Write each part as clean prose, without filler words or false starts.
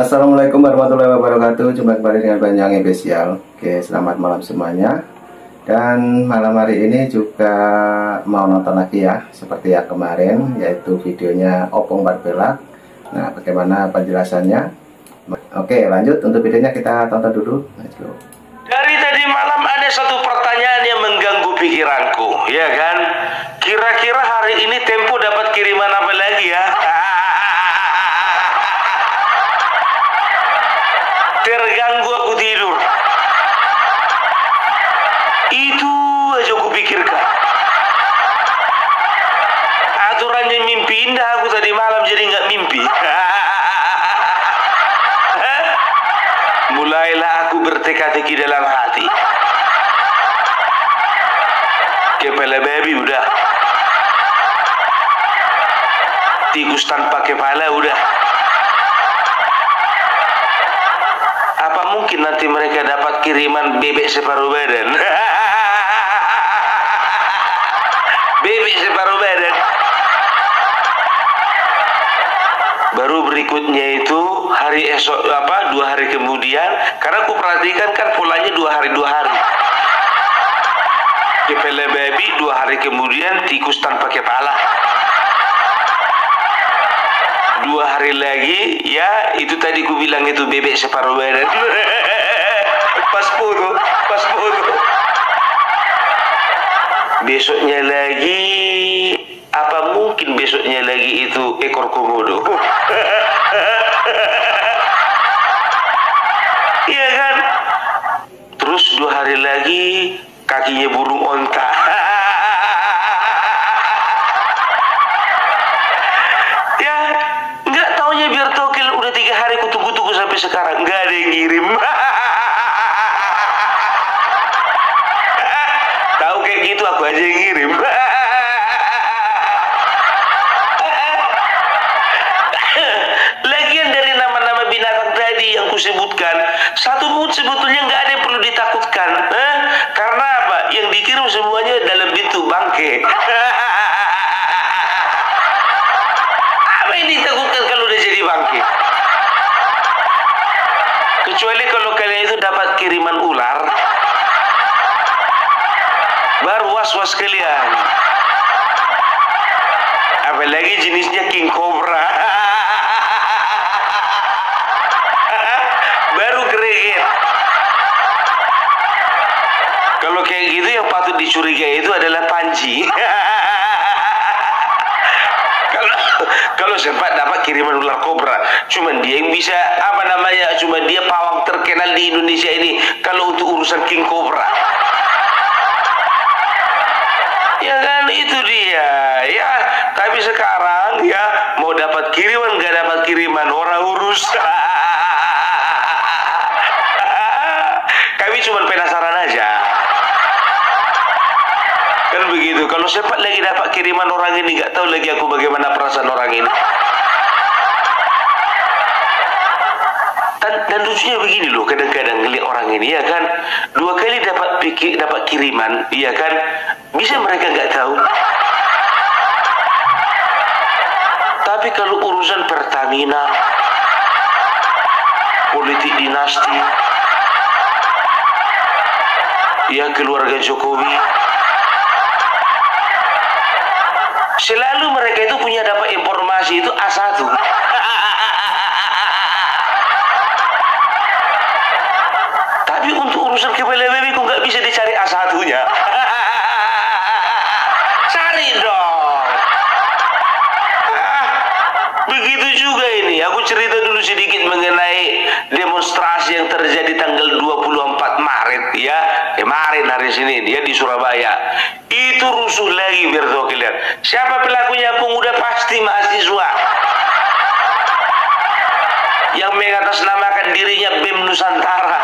Assalamualaikum warahmatullahi wabarakatuh. Jumpa kembali dengan Banjang Spesial. Oke, selamat malam semuanya. Dan malam hari ini juga mau nonton lagi ya, seperti yang kemarin, yaitu videonya Opung Barbelak. Nah, bagaimana penjelasannya? Oke, lanjut. Untuk videonya kita tonton dulu. Let's go. Dari tadi malam ada satu pertanyaan yang mengganggu pikiranku, ya kan? Kira-kira hari ini Tempo dapat kiriman apa lagi ya? Terganggu aku tidur. Itu aja aku pikirkan. Aturannya mimpi indah aku tadi malam jadi nggak mimpi. Mulailah aku berteka-teki dalam hati. Kepala babi udah. Tikus tanpa kepala udah. Apa mungkin nanti mereka dapat kiriman bebek separuh badan? Bebek separuh badan. Baru berikutnya itu hari esok 2 hari kemudian, karena aku perhatikan kan polanya 2 hari 2 hari. Kepala babi 2 hari kemudian tikus tanpa kepala. 2 hari lagi ya itu tadi ku bilang itu bebek separuh badan. Pas foto. Besoknya lagi, apa mungkin besoknya lagi itu ekor komodo? Iya kan? Terus 2 hari lagi kakinya burung onta. Ya, nggak taunya biar tokil udah 3 hari ku tunggu-tunggu sampai sekarang nggak ada yang ngirim. Tahu kayak gitu aku aja yang ngirim. Lagian dari nama-nama binatang tadi yang kusebutkan, satu pun sebetulnya nggak ada yang perlu ditakutkan. Karena apa? Yang dikirim semuanya dalam bentuk bangke. Apa yang ditakutkan kalau udah jadi bangke? Kecuali kalau kalian itu dapat kiriman ular, baru was-was kalian. Apalagi jenisnya king cobra. Baru greget. Kalau kayak gitu yang patut dicurigai itu adalah panji. Kalau sempat dapat kiriman ular kobra, cuman dia yang bisa cuman dia pawang terkenal di Indonesia ini kalau untuk urusan king cobra. Ya kan itu dia ya. Tapi sekarang ya mau dapat kiriman nggak dapat kiriman orang urus. Kami cuma penasaran aja. Kan begitu. Kalau sempat lagi dapat kiriman orang ini, nggak tahu lagi aku bagaimana perasaan orang ini. Dan lucunya begini loh, kadang-kadang ngeliat orang ini ya kan, 2 kali dapat kiriman, ya kan, bisa mereka nggak tahu. Tapi kalau urusan Pertamina, politik dinasti, ya keluarga Jokowi, selalu mereka itu punya dapat informasi itu A1. Tapi untuk urusan kepala babi kok nggak bisa dicari A1-nya? Cari dong. Begitu juga ini. Aku cerita dulu sedikit mengenai demonstrasi yang terjadi tanggal 24 Maret ya. Kemarin hari Senin ya di Surabaya. Itu rusuh lagi biar tahu kalian. Siapa pelakunya pun udah pasti mahasiswa yang mengatasnamakan dirinya BEM Nusantara.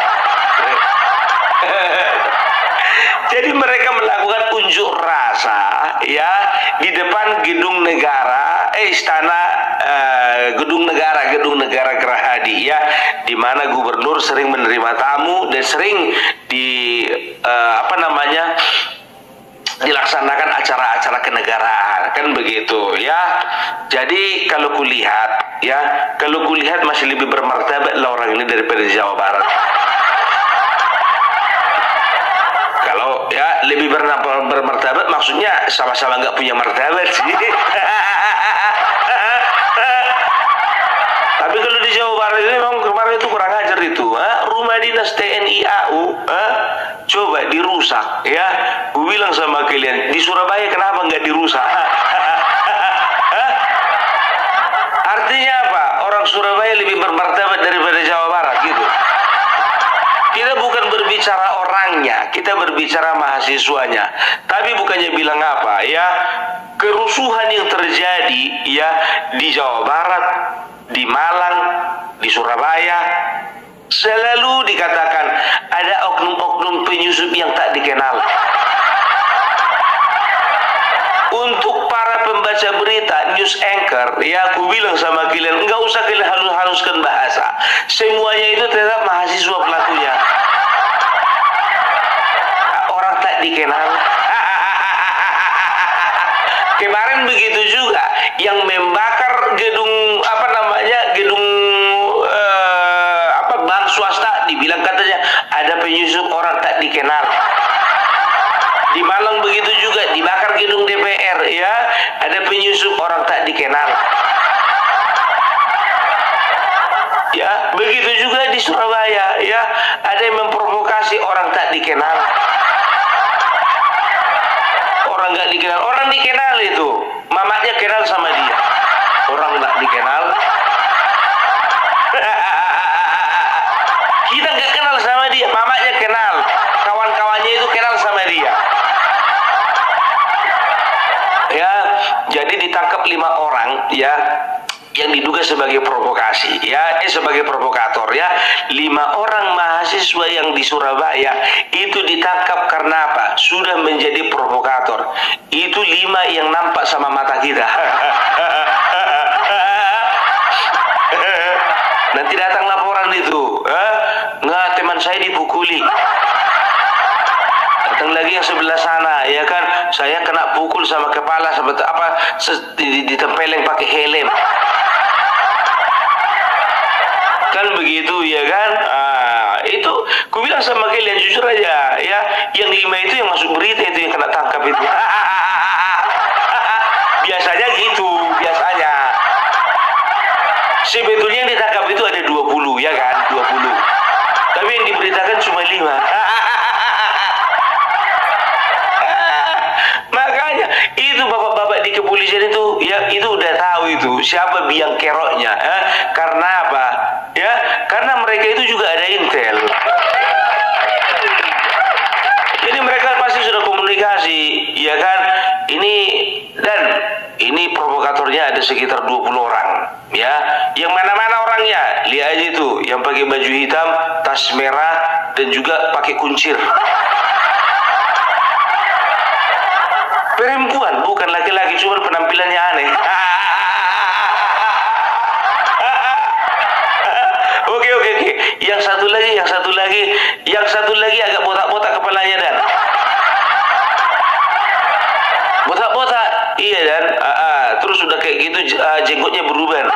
Jadi mereka melakukan unjuk rasa ya di depan gedung negara, gedung negara Gerahadi ya, di mana gubernur sering menerima tamu dan sering dilaksanakan acara-acara kenegaraan, kan begitu ya. Jadi kalau kulihat masih lebih bermartabat lah orang ini daripada di Jawa Barat. Kalau ya lebih bermartabat maksudnya sama-sama nggak punya martabat sih. Tapi kalau di Jawa Barat ini memang kemarin itu kurang ajar itu. Rumah dinas TNI AU coba dirusak ya. Gue bilang sama kalian, di Surabaya kenapa nggak dirusak? Artinya apa? Orang Surabaya lebih bermartabat daripada Jawa Barat gitu. Kita bukan berbicara orangnya, kita berbicara mahasiswanya. Tapi bukannya bilang apa ya, kerusuhan yang terjadi ya di Jawa Barat, di Malang, di Surabaya, selalu dikatakan ada oknum-oknum penyusup yang tak dikenal. Untuk para pembaca berita, news anchor, ya aku bilang sama kalian, enggak usah kalian halus-haluskan bahasa. Semuanya itu tetap mahasiswa pelakunya. Orang tak dikenal. Kemarin begitu juga yang membakar gedung bank swasta, dibilang katanya ada penyusup orang tak dikenal. Di Malang begitu juga dibakar gedung DPR ya, ada penyusup orang tak dikenal. Ya, begitu juga di Surabaya ya, ada yang memprovokasi orang tak dikenal. Orang nggak dikenal, orang dikenal itu, mamanya kenal sama dia. Orang nggak dikenal. Kita nggak kenal sama dia, mamanya kenal, kawan-kawannya itu kenal sama dia. Ya, jadi ditangkap 5 orang ya yang diduga sebagai provokasi ya, sebagai provokator ya. 5 orang mahasiswa yang di Surabaya itu ditangkap karena apa? Sudah menjadi provokator. Itu 5 yang nampak sama mata kita. Nanti datang laporan itu, nggak, teman saya dipukuli. Datang lagi yang sebelah sana, ya kan, saya kena pukul sama kepala, seperti apa, ditempeleng pakai helm. Kan begitu ya kan? Itu, ku bilang sama kalian jujur aja, ya, yang 5 itu yang masuk berita itu yang kena tangkap itu. Biasanya gitu, biasanya. Sebetulnya yang ditangkap itu ada 20, ya kan? 20. Tapi yang diberitakan cuma 5. Makanya itu bapak-bapak di kepolisian itu ya, itu udah tahu itu siapa biang keroknya. Karena apa? Ya, karena mereka itu juga ada intel. Jadi mereka pasti sudah komunikasi, ya kan? Ini provokatornya ada sekitar 20 orang, ya. Yang mana-mana orangnya? Lihat aja itu, yang pakai baju hitam, tas merah, dan juga pakai kuncir. Perempuan, bukan laki-laki, cuma penampilannya aneh. Oke. Yang satu lagi agak botak-botak kepalanya dan. Botak-botak, iya dan. Terus udah kayak gitu jenggotnya berubah.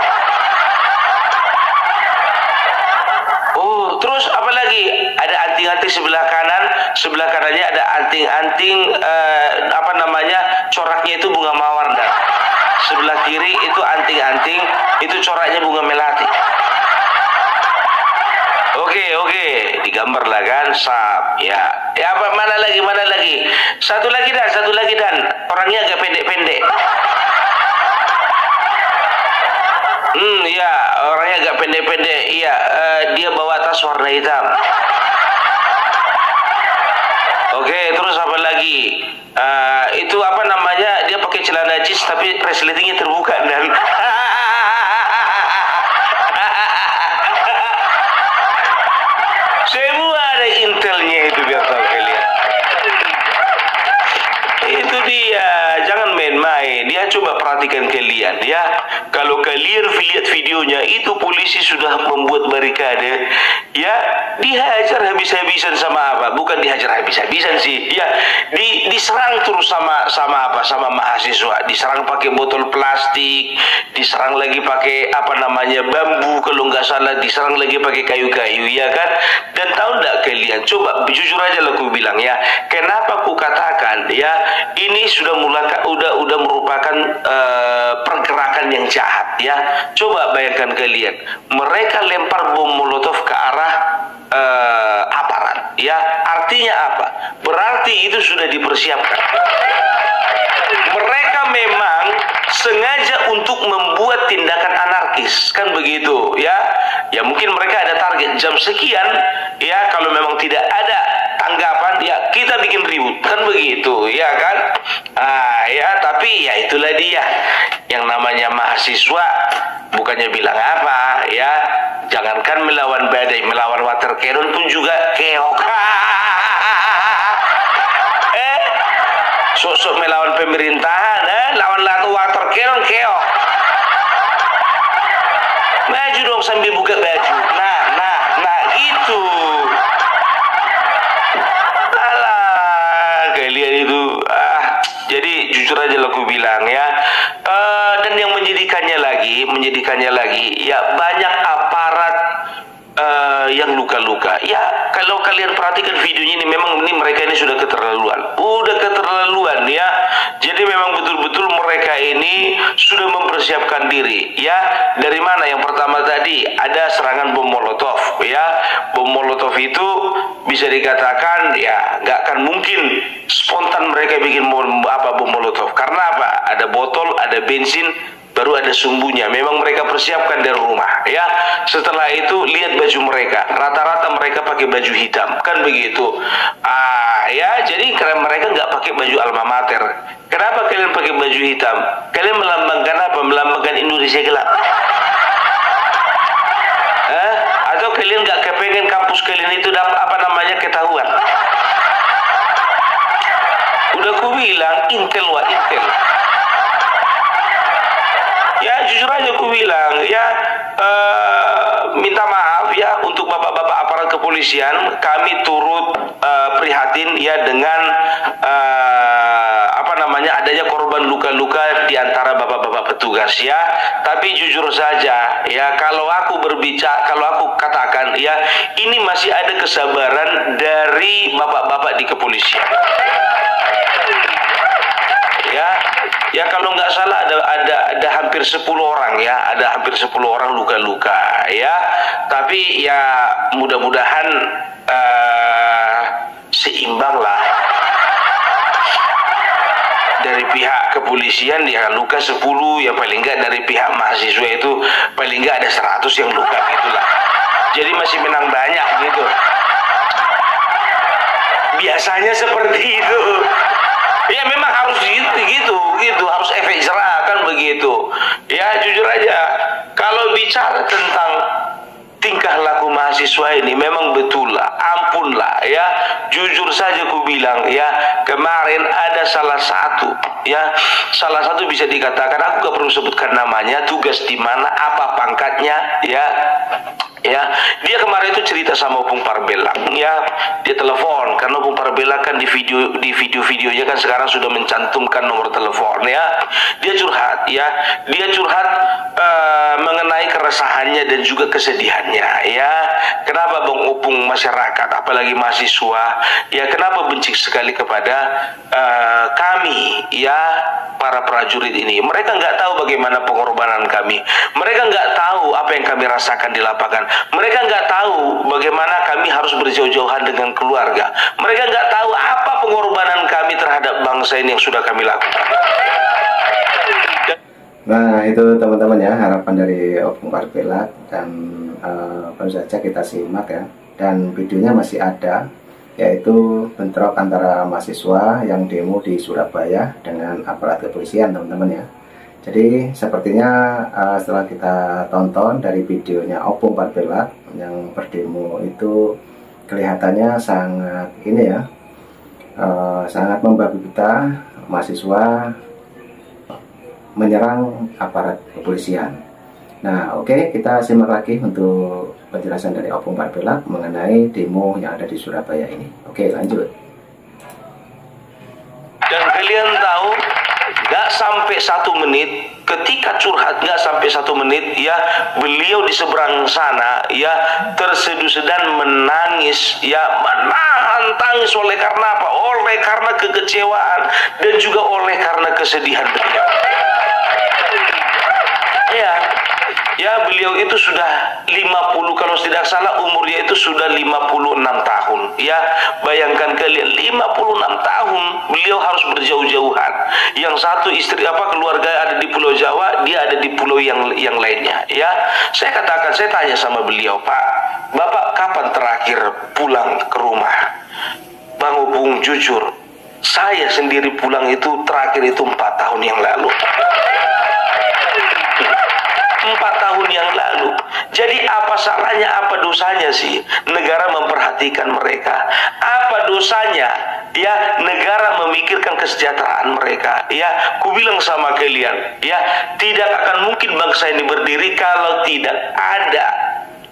Oh, terus apa lagi? Ada anting-anting sebelah kanannya ada anting-anting coraknya itu bunga mawar dan. Sebelah kiri itu anting-anting, itu coraknya bunga melati. Oke, digambar lah kan, sap, ya. Ya apa, mana lagi? Satu lagi dan, orangnya agak pendek-pendek. Ya, orangnya agak pendek-pendek. Iya, dia bawa tas warna hitam. Oke, terus apa lagi? Itu apa namanya? Dia pakai celana jeans tapi resletingnya terbuka dan. Semua ada intelnya itu biar tahu kalian. Itu dia, jangan main-main. Dia coba perhatikan kalian ya. Kalau kalau kalian lihat videonya, itu polisi sudah membuat barikade, ya, dihajar habis-habisan sama apa? Bukan dihajar habis-habisan sih, ya, diserang terus sama mahasiswa, diserang pakai botol plastik, diserang lagi pakai apa namanya bambu kalau nggak salah, diserang lagi pakai kayu-kayu, ya kan? Dan tahu nggak kalian? Coba jujur aja lah aku bilang ya, kenapa aku katakan ya ini sudah merupakan pergerakan yang jahat ya. Coba bayangkan kalian, mereka lempar bom molotov ke arah aparat ya. Artinya apa? Berarti itu sudah dipersiapkan. Mereka memang sengaja untuk membuat tindakan anarkis, kan begitu ya. Ya mungkin mereka ada target jam sekian ya, kalau memang tidak ada tanggapan ya kita bikin ribut, kan begitu ya kan. Ya tapi ya itulah dia yang namanya mahasiswa, bukannya bilang apa ya, jangankan melawan badai, melawan water cannon pun juga keok. Sosok melawan pemerintahan, lawan water cannon keok. Maju dong sambil buka baju. Nah gitu. Alah, kalian itu jadi jujur aja lah aku bilang ya. Dan yang menjadikannya lagi ya, banyak aparat yang luka-luka. Ya, kalau kalian perhatikan videonya ini, memang mereka ini sudah keterlaluan ya. Jadi memang betul-betul mereka ini sudah mempersiapkan diri ya. Dari mana? Yang pertama tadi ada serangan bom molotov ya. Bom molotov itu bisa dikatakan ya nggak akan mungkin spontan mereka bikin bom molotov. Karena apa? Ada botol, ada bensin, baru ada sumbunya. Memang mereka persiapkan dari rumah ya. Setelah itu lihat baju mereka, rata-rata mereka pakai baju hitam, kan begitu. Ya, jadi karena mereka nggak pakai baju alma mater. Kenapa kalian pakai baju hitam? Kalian melambangkan apa? Melambangkan Indonesia gelap. Atau kalian nggak kepengen kampus kalian itu ketahuan? Udah ku bilang intel. Ya jujur aja aku bilang ya, minta maaf ya untuk bapak-bapak aparat kepolisian, kami turut prihatin ya dengan adanya korban luka-luka di antara bapak-bapak petugas ya. Tapi jujur saja ya, kalau aku katakan ya, ini masih ada kesabaran dari bapak-bapak di kepolisian. Ya kalau nggak salah ada hampir 10 orang ya, ada hampir 10 orang luka-luka ya. Tapi ya mudah-mudahan seimbang lah. Dari pihak kepolisian ya luka 10, ya paling nggak dari pihak mahasiswa itu paling nggak ada 100 yang luka gitulah. Jadi masih menang banyak gitu. Biasanya seperti itu. Ya memang harus gitu, harus efek jerah, kan begitu. Ya jujur aja, kalau bicara tentang tingkah laku mahasiswa ini memang betul lah, ampun lah ya. Jujur saja ku bilang ya, kemarin ada salah satu bisa dikatakan, aku gak perlu sebutkan namanya, tugas di mana, apa pangkatnya ya. Dia kemarin itu cerita sama Opung Parbela ya, dia telepon karena Opung Parbela kan di video-videonya kan sekarang sudah mencantumkan nomor telepon ya. Dia curhat mengenai keresahannya dan juga kesedihannya ya. Kenapa Bang Opung, masyarakat apalagi mahasiswa ya, kenapa benci sekali kepada kami ya, para prajurit ini? Mereka nggak tahu bagaimana pengorbanan kami, mereka nggak tahu apa yang kami rasakan di lapangan, mereka nggak tahu bagaimana kami harus berjauh-jauhan dengan keluarga, mereka nggak tahu apa pengorbanan kami terhadap bangsa ini yang sudah kami lakukan. Nah itu teman-teman ya, harapan dari Opung Parbela, dan baru saja kita simak ya, dan videonya masih ada, yaitu bentrok antara mahasiswa yang demo di Surabaya dengan aparat kepolisian teman-teman ya. Jadi sepertinya setelah kita tonton dari videonya Opung Parbela yang berdemo itu, kelihatannya sangat sangat membabi buta mahasiswa menyerang aparat kepolisian. Nah, oke, kita simak lagi untuk penjelasan dari Opung Parpelak mengenai demo yang ada di Surabaya ini. Oke, lanjut. Dan kalian tahu, gak sampai 1 menit, ketika curhat gak sampai 1 menit, ya, beliau di seberang sana, ya, terseduh dan menangis, ya, menahan tangis. Oleh karena apa? Oleh karena kekecewaan dan juga oleh karena kesedihan beliau. Ya, beliau itu sudah 50, kalau tidak salah umurnya itu sudah 56 tahun. Ya, bayangkan kalian 56 tahun beliau harus berjauh-jauhan. Yang satu istri keluarga ada di Pulau Jawa, dia ada di pulau yang lainnya. Ya, saya katakan, saya tanya sama beliau, Pak, Bapak kapan terakhir pulang ke rumah? Bang Opung, jujur, saya sendiri pulang itu terakhir itu 4 tahun yang lalu. 4 tahun yang lalu. Jadi apa salahnya, apa dosanya sih negara memperhatikan mereka? Apa dosanya ya negara memikirkan kesejahteraan mereka? Ya, ku bilang sama kalian, ya, tidak akan mungkin bangsa ini berdiri kalau tidak ada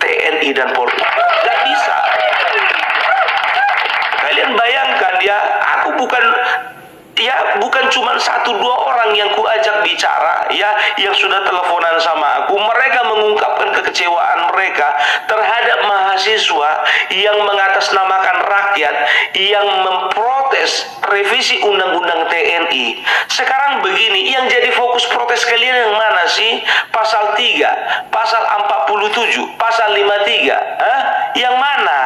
TNI dan Polri. Gak bisa. Kalian bayangkan, ya, aku bukan cuma 1-2 orang yang ku ajak bicara, ya, yang sudah teleponan sama aku. Mereka mengungkapkan kekecewaan mereka terhadap mahasiswa yang mengatasnamakan rakyat, yang memprotes revisi undang-undang TNI. Sekarang begini, yang jadi fokus protes kalian yang mana sih? Pasal 3, pasal 47, pasal 53, yang mana?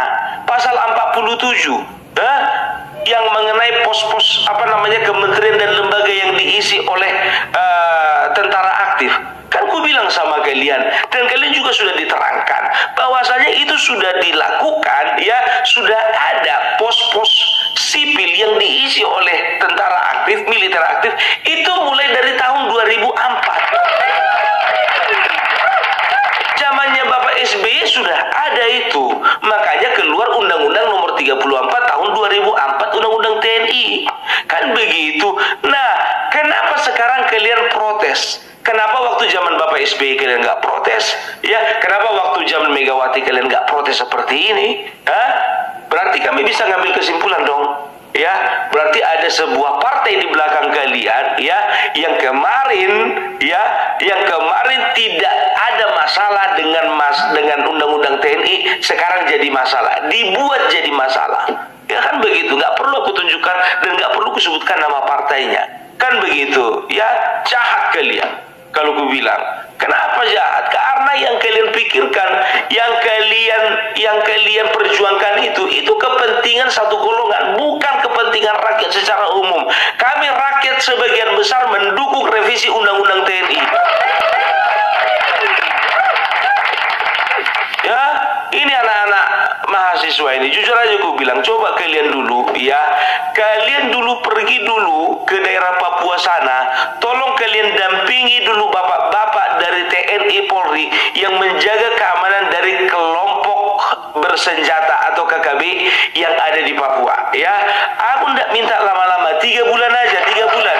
Pasal 47, yang mengenai pos-pos kementerian dan lembaga yang diisi oleh tentara aktif. Kan ku bilang sama kalian, dan kalian juga sudah diterangkan bahwasanya itu sudah dilakukan, ya, sudah ada pos-pos sipil yang diisi oleh tentara aktif, militer aktif, itu mulai dari tahun 2004. Zamannya Bapak SBY sudah ada itu. Makanya keluar Undang-Undang Nomor 34 tahun 2004, Undang-Undang TNI. Kan begitu. Nah, kenapa sekarang kalian protes? Kenapa waktu zaman Bapak SBY kalian nggak protes? Ya, kenapa waktu zaman Megawati kalian nggak protes seperti ini? Berarti kami bisa ngambil kesimpulan dong. Ya, berarti ada sebuah partai di belakang kalian, ya, yang kemarin tidak ada masalah dengan undang-undang TNI, sekarang jadi masalah, dibuat jadi masalah. Ya kan begitu, nggak perlu aku tunjukkan dan nggak perlu kusebutkan nama partainya. Kan begitu, ya, jahat kalian. Kalau ku bilang, kenapa jahat? Karena yang kalian pikirkan, yang kalian perjuangkan itu kepentingan satu golongan, bukan kepentingan rakyat secara umum. Kami rakyat sebagian besar mendukung revisi Undang-Undang TNI. Ya, ini anak-anak mahasiswa ini, jujur aja aku bilang, coba kalian dulu, ya, kalian dulu pergi dulu ke daerah Papua sana, tolong kalian dampingi dulu bapak-bapak dari TNI Polri yang menjaga keamanan dari kelompok bersenjata atau KKB yang ada di Papua. Ya, aku ndak minta lama-lama, 3 bulan aja, 3 bulan.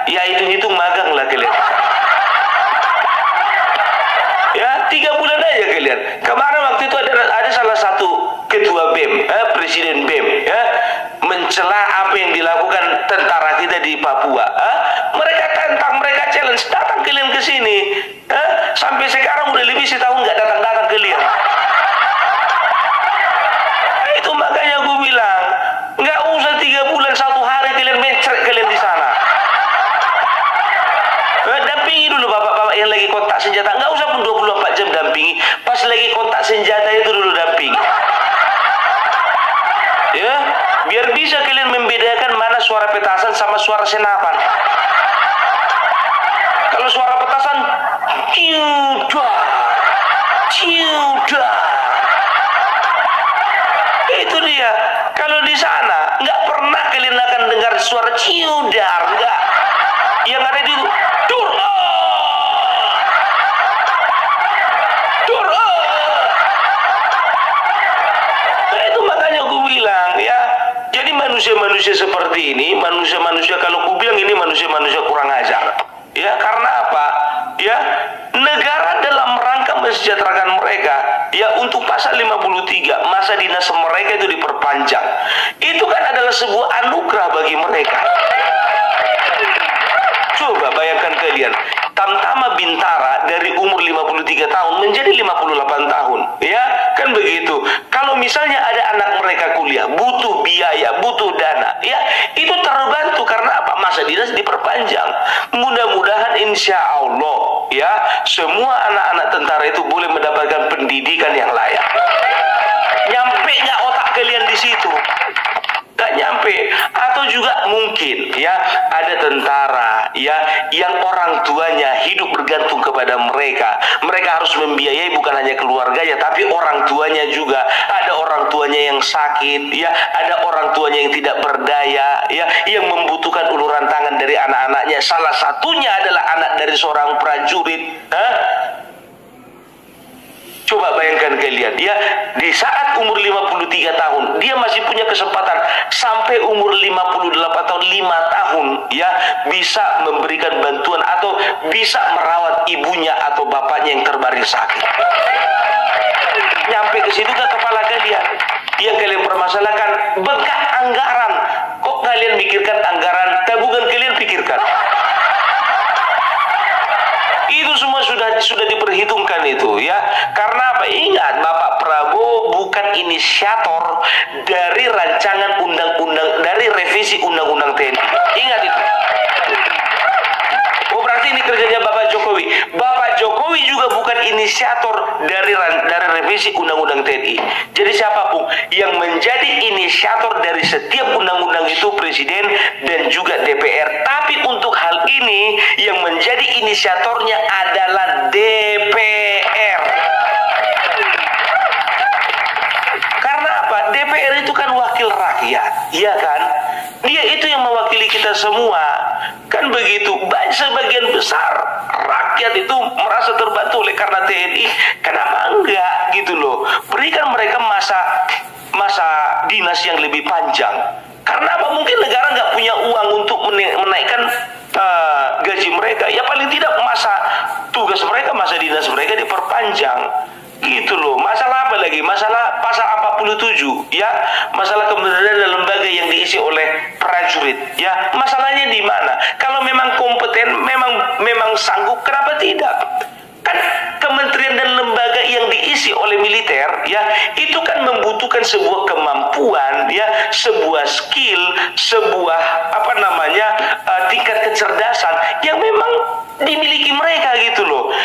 Ya hitung-hitung magang lah kalian. Ya, 3 bulan aja kalian. Kemarin waktu itu ada salah satu ketua BEM, presiden BEM, ya, mencela apa yang dilakukan tentara kita di Papua. Mereka tantang, mereka challenge, datang kalian ke sini. Sampai sekarang udah lebih setahun nggak datang-datang kalian. Itu makanya gue bilang, nggak usah 3 bulan, 1 hari kalian mencret kalian di sana. Dampingi dulu bapak-bapak yang lagi kontak senjata. Nggak usah pun 24 jam dampingi. Pas lagi kontak senjata itu dulu dampingi. Ya, biar bisa kalian membedakan mana suara petasan sama suara senapan. Kalau suara petasan, ciudah. Itu dia. Kalau di sana nggak pernah kalian akan dengar suara ciudar, nggak. Yang ada di manusia manusia seperti ini, manusia-manusia, kalau ku bilang ini manusia-manusia kurang ajar. Ya, karena apa? Ya, negara dalam rangka mensejahterakan mereka, ya, untuk pasal 53 masa dinas mereka itu diperpanjang. Itu kan adalah sebuah anugerah bagi mereka. Coba bayangkan kalian, Tamtama Bintara dari umur 53 tahun menjadi 58 tahun, ya kan begitu. Kalau misalnya ada anak mereka kuliah, butuh biaya, butuh dana, ya itu terbantu karena apa? Masa dinas diperpanjang. Mudah-mudahan insya Allah, ya, semua anak-anak tentara itu boleh mendapatkan pendidikan yang layak. Nyampe nggak otak kalian di situ? Gak nyampe. Atau juga mungkin, ya, ada tentara, ya, yang orang tuanya hidup bergantung kepada mereka. Mereka harus membiayai bukan hanya keluarganya, tapi orang tuanya juga. Ada orang tuanya yang sakit, ya, ada orang tuanya yang tidak berdaya, ya, yang membutuhkan uluran tangan dari anak-anaknya. Salah satunya adalah anak dari seorang prajurit. Coba bayangkan kalian, ya, di saat umur 53 tahun, dia masih punya kesempatan sampai umur 58 tahun, 5 tahun, ya, bisa memberikan bantuan atau bisa merawat ibunya atau bapaknya yang terbaring sakit. Nyampe ke situ ke kepala kalian. Yang kalian permasalahkan, bengkak anggaran. Kok kalian mikirkan anggaran? Tabungan kalian pikirkan. Itu semua sudah diperhitungkan itu, ya. Karena apa? Ingat, Bapak Prabowo bukan inisiator dari rancangan undang-undang, dari revisi undang-undang TNI. Ingat itu. Oh, berarti ini kerjanya Bapak Jokowi. Bapak Jokowi juga bukan inisiator dari revisi undang-undang TNI. Jadi siapapun yang menjadi inisiator dari setiap undang-undang itu Presiden dan juga DPR. Tapi untuk hal ini yang menjadi inisiatornya adalah DPR. Karena apa? DPR itu kan wakil rakyat, iya kan? Dia itu yang mewakili kita semua. Kan begitu. Sebagian besar rakyat itu merasa terbantu oleh karena TNI. Kenapa enggak gitu loh? Berikan mereka masa dinas yang lebih panjang. Karena apa? Mungkin negara nggak punya uang untuk menaikkan gaji mereka. Ya paling tidak masa tugas mereka, masa dinas mereka diperpanjang. Gitu loh. Masalah apa lagi? Masalah pasal 47, ya. Masalah kementerian dan lembaga yang diisi oleh prajurit, ya. Masalahnya di mana? Kalau memang kompeten, memang sanggup, kenapa tidak? Kan kementerian dan lembaga yang diisi oleh militer, ya, itu kan membutuhkan sebuah kemampuan, ya, sebuah skill, sebuah tingkat kecerdasan yang memang dimiliki mereka gitu loh.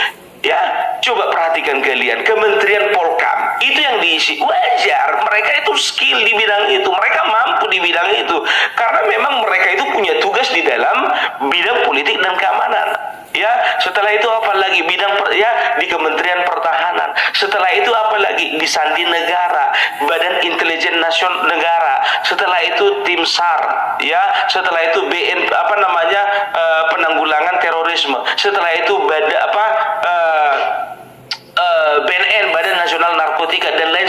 Ya, coba perhatikan kalian, Kementerian Polkam itu yang diisi, wajar, mereka itu skill di bidang itu, mereka mampu di bidang itu, karena memang mereka itu punya tugas di dalam bidang politik dan keamanan. Ya, setelah itu apa lagi? Di Kementerian Pertahanan. Setelah itu apa lagi? Di Sandi Negara, Badan Intelijen Nasional Negara. Setelah itu Tim SAR, ya. Setelah itu penanggulangan terorisme. Setelah itu BNN, Badan Nasional Narkotika, dan lain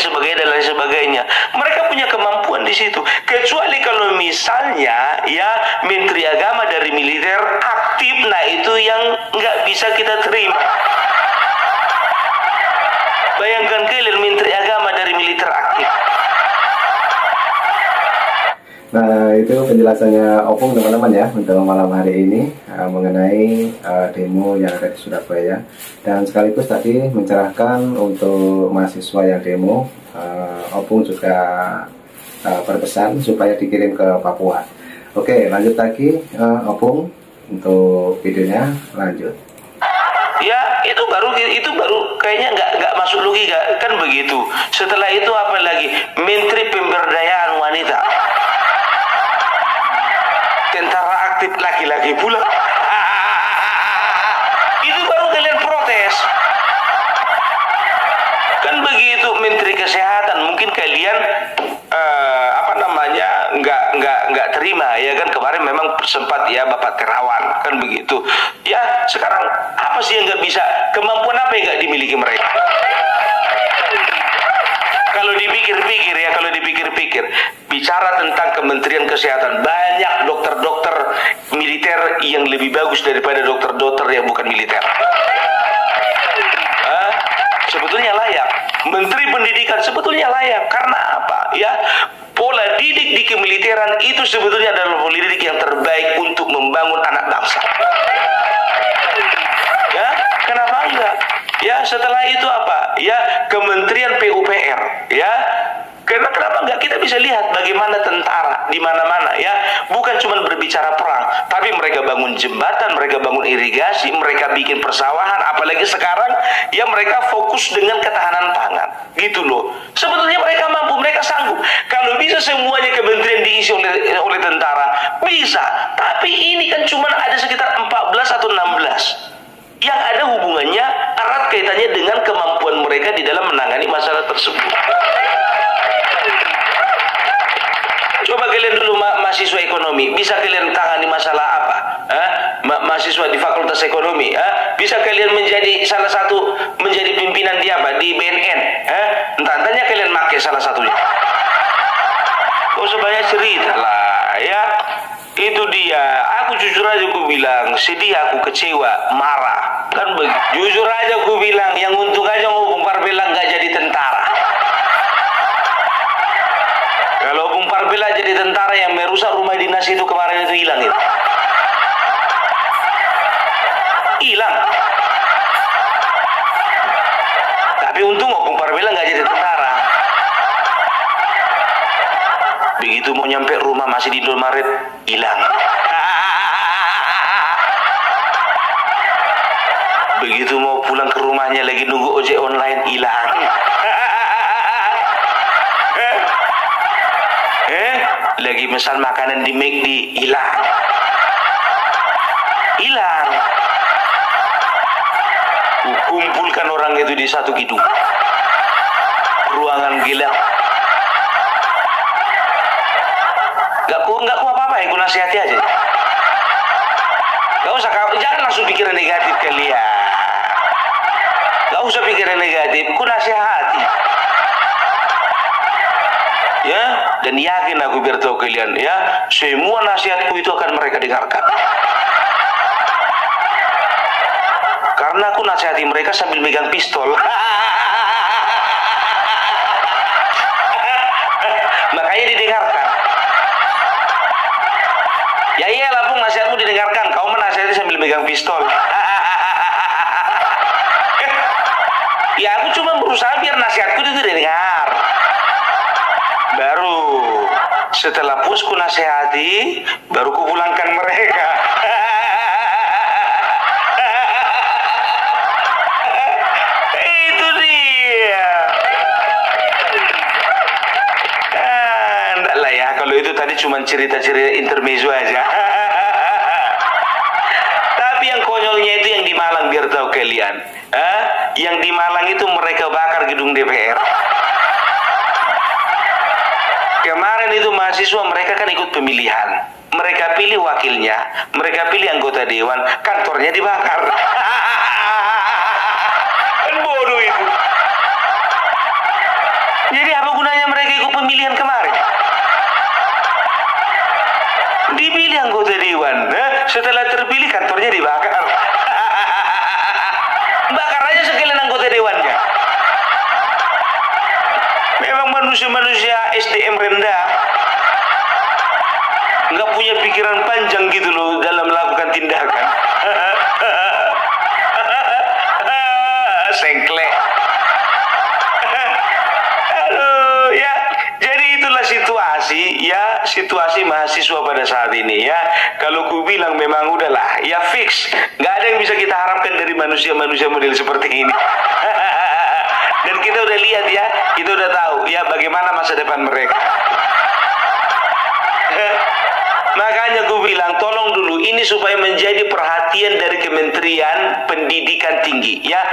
sebagainya. Mereka punya kemampuan di situ. Kecuali kalau misalnya, ya, Menteri Agama dari militer aktif, nah itu yang nggak bisa kita terima. Bayangkan kalian, Menteri Agama dari militer aktif. Nah, itu penjelasannya Opung teman-teman ya untuk malam hari ini mengenai demo yang ada di Surabaya, dan sekaligus tadi mencerahkan untuk mahasiswa yang demo. Opung juga berpesan supaya dikirim ke Papua. Oke, lanjut lagi Opung untuk videonya, lanjut. Ya, itu baru kayaknya nggak masuk logika kan begitu. Setelah itu apa lagi? Menteri Pemberdayaan Wanita. Tentara aktif laki-laki pula. Itu baru kalian protes. Kan begitu. Menteri Kesehatan, mungkin kalian nggak terima, ya kan. Kemarin memang sempat, ya, Bapak Terawan, kan begitu. Ya, sekarang apa sih yang nggak bisa? Kemampuan apa yang nggak dimiliki mereka? kalau dipikir-pikir, bicara tentang Kementerian Kesehatan, banyak dokter-dokter militer yang lebih bagus daripada dokter-dokter yang bukan militer. Sebetulnya layak. Menteri Pendidikan sebetulnya layak. Karena apa? Ya, pola didik di kemiliteran itu sebetulnya adalah pola didik yang terbaik untuk membangun anak bangsa. Ya, kenapa enggak? Ya, setelah itu apa? Ya, Kementerian PUPR. Ya, kenapa enggak kita bisa lihat bagaimana tentara di mana-mana, ya, bukan cuma berbicara perang, tapi mereka bangun jembatan, mereka bangun irigasi, mereka bikin persawahan, apalagi sekarang ya mereka fokus dengan ketahanan pangan, gitu loh. Sebetulnya mereka mampu, mereka sanggup. Kalau bisa semuanya kementerian diisi oleh tentara, bisa. Tapi ini kan cuma ada sekitar 14 atau 16 yang ada hubungannya erat kaitannya dengan kemampuan mereka di dalam menangani masalah tersebut. Coba kalian dulu mahasiswa ekonomi, bisa kalian tangani masalah apa? Mahasiswa di Fakultas Ekonomi, bisa kalian menjadi salah satu, menjadi pimpinan di apa? Di BNN, tanya kalian pakai salah satunya. Oh, sebanyak cerita lah, ya. Itu dia. Aku jujur aja aku bilang, sedih, aku kecewa, marah. Kan begitu. Jujur aja aku bilang, yang untung aja Bung Parbela nggak jadi tentara. Kalau Bung Parbela jadi tentara, yang merusak rumah dinas itu kemarin itu hilang itu. Hilang. Tapi untung Bung Parbela nggak jadi tentara. Begitu mau nyampe rumah masih di Indomaret, hilang. Begitu mau pulang ke rumahnya lagi nunggu ojek online, hilang. Lagi pesan makanan di McD, hilang. Hilang. Kumpulkan orang itu di satu gedung, ruangan gelap. Gak ku apa-apa, aku nasihati aja. Gak usah, jangan langsung pikiran negatif kalian. Gak usah pikiran negatif, ku nasihati. Ya, dan yakin aku biar tahu kalian, ya, semua nasihatku itu akan mereka dengarkan. Karena aku nasihati mereka sambil megang pistol. Makanya didengarkan. Ya iyalah Bung, nasihatmu didengarkan. Kau menasihati sambil megang pistol. Ya aku cuma berusaha biar nasihatku itu didengar. Baru setelah pusku nasihati, baru ku pulangkan mereka. Itu dia. Enggak lah ya, kalau itu tadi cuma cerita-cerita intermezzo aja. Tapi yang konyolnya itu yang di Malang, biar tahu kalian. Yang di Malang itu mereka bakar gedung DPR. Kemarin itu mahasiswa mereka kan ikut pemilihan. Mereka pilih wakilnya, mereka pilih anggota dewan, kantornya dibakar. Kan bodoh itu. Jadi apa gunanya mereka ikut pemilihan kemarin? Dipilih anggota dewan, setelah terpilih kantornya dibakar. Bakar aja sekalian anggota dewannya. Memang manusia-manusia SDM rendah, nggak punya pikiran panjang gitu loh dalam melakukan tindakan. Sengklek. Aduh, ya. Jadi itulah situasi mahasiswa pada saat ini, ya. Kalau ku bilang memang udahlah, ya fix. Nggak ada yang bisa kita harapkan dari manusia-manusia model seperti ini. Dan kita udah lihat ya, kita udah tahu ya bagaimana masa depan mereka. Makanya gue bilang, tolong dulu ini supaya menjadi perhatian dari Kementerian Pendidikan Tinggi, ya.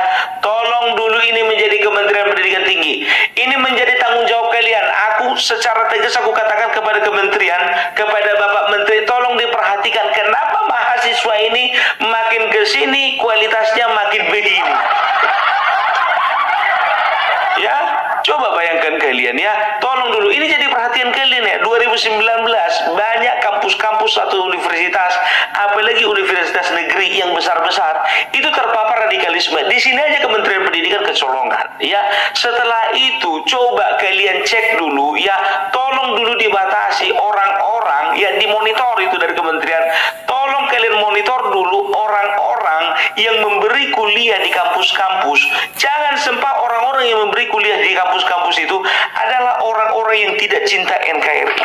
Tolong dulu ini menjadi Kementerian Pendidikan Tinggi. Ini menjadi tanggung jawab kalian. Aku secara tegas aku katakan kepada kementerian, kepada Bapak Menteri, tolong diperhatikan kenapa mahasiswa ini makin kesini kualitasnya makin begini. Ya, coba bayangkan kalian ya, tolong dulu, ini jadi perhatian kalian ya. 2019 banyak kampus-kampus atau universitas, apalagi universitas negeri yang besar-besar, itu terpapar radikalisme. Di sini aja Kementerian Pendidikan kecolongan ya. Setelah itu coba kalian cek dulu ya, tolong dulu dibatasi orang-orang yang dimonitor itu dari kementerian. Tolong kalian monitor dulu orang-orang yang memberi kuliah di kampus-kampus. Jangan sampai orang-orang yang memberi kuliah di kampus-kampus itu adalah orang-orang yang tidak cinta NKRI,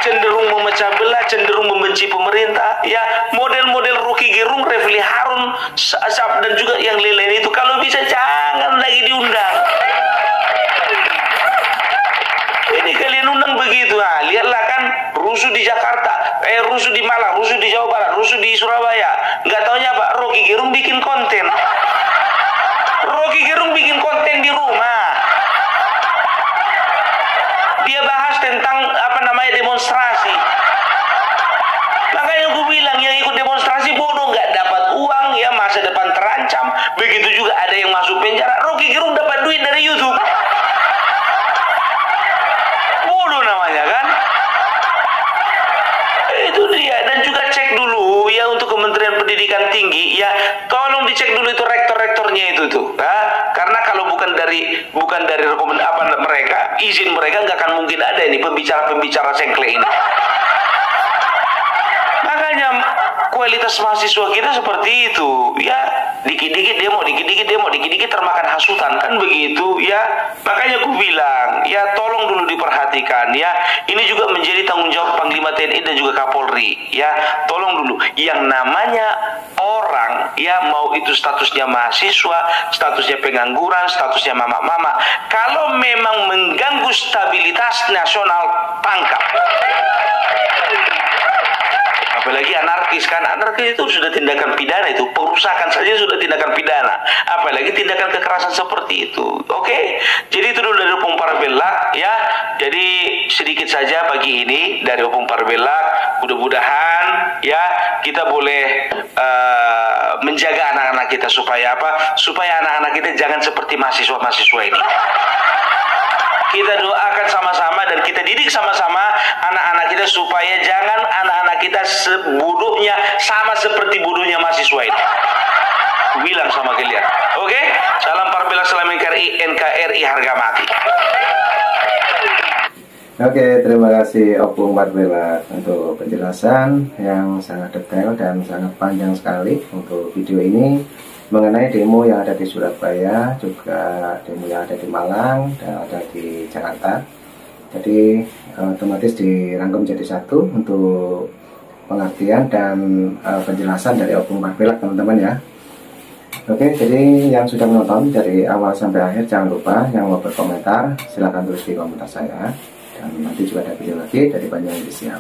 cenderung memecah belah, cenderung membenci pemerintah ya. Model-model Rocky Gerung, Refli Harun, dan juga yang lain-lain itu kalau bisa jangan lagi diundang. Ini kalian undang begitu, lihatlah kan rusuh di Jakarta, rusuh di Malang, rusuh di Jawa Barat, rusuh di Surabaya. Nggak taunya Pak Rocky Gerung bikin konten. Rocky Gerung bikin konten di rumah. Dia bahas tentang demonstrasi. Makanya gue bilang yang ikut demonstrasi bodoh, nggak dapat uang ya, masa depan terancam. Begitu juga ada yang masuk penjara. Rocky Gerung dapat duit dari YouTube. Bodoh namanya kan? Itu dia. Dan juga cek dulu ya untuk Kementerian Pendidikan Tinggi ya, tolong dicek dulu itu rektor-rektornya itu tuh. Karena kalau bukan dari rekomendasi mereka, izin mereka, nggak akan mungkin ada ini pembicara-pembicara sengkle ini. Makanya kualitas mahasiswa kita seperti itu ya, dikit-dikit demo, dikit-dikit termakan hasutan kan begitu ya. Makanya aku bilang ya, tolong dulu diperhatikan ya. Ini juga menjadi tanggung jawab Panglima TNI dan juga Kapolri ya. Tolong dulu yang namanya orang ya, mau itu statusnya mahasiswa, statusnya pengangguran, statusnya mama-mama, kalau memang mengganggu stabilitas nasional, tangkap. Apalagi anarkis kan, anarkis itu sudah tindakan pidana, itu perusakan saja sudah tindakan pidana, apalagi tindakan kekerasan seperti itu. Oke? Jadi itu dulu dari Opung Parbelak ya. Jadi sedikit saja pagi ini dari Opung Parbelak. Mudah-mudahan ya kita boleh menjaga anak-anak kita supaya apa? Supaya anak-anak kita jangan seperti mahasiswa-mahasiswa ini. Kita doakan sama-sama dan kita didik sama-sama anak-anak kita supaya jangan anak-anak kita bodohnya sama seperti bodohnya mahasiswa ini. Bilang sama kalian. Oke? Salam Parbelak, salam NKRI harga mati. Oke, terima kasih Opung Parbelak untuk penjelasan yang sangat detail dan sangat panjang sekali untuk video ini mengenai demo yang ada di Surabaya, juga demo yang ada di Malang dan ada di Jakarta. Jadi otomatis dirangkum menjadi satu untuk pengertian dan penjelasan dari Opung Parbelak, teman-teman ya. Oke, jadi yang sudah menonton dari awal sampai akhir, jangan lupa yang mau berkomentar silahkan tulis di komentar saya, dan nanti juga ada video lagi dari Panjang Official.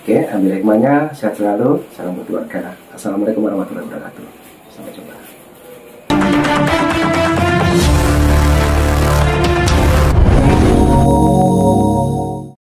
Oke, ambil hikmahnya, sehat selalu, salam berkeluarga. Assalamualaikum warahmatullahi wabarakatuh. Sampai jumpa.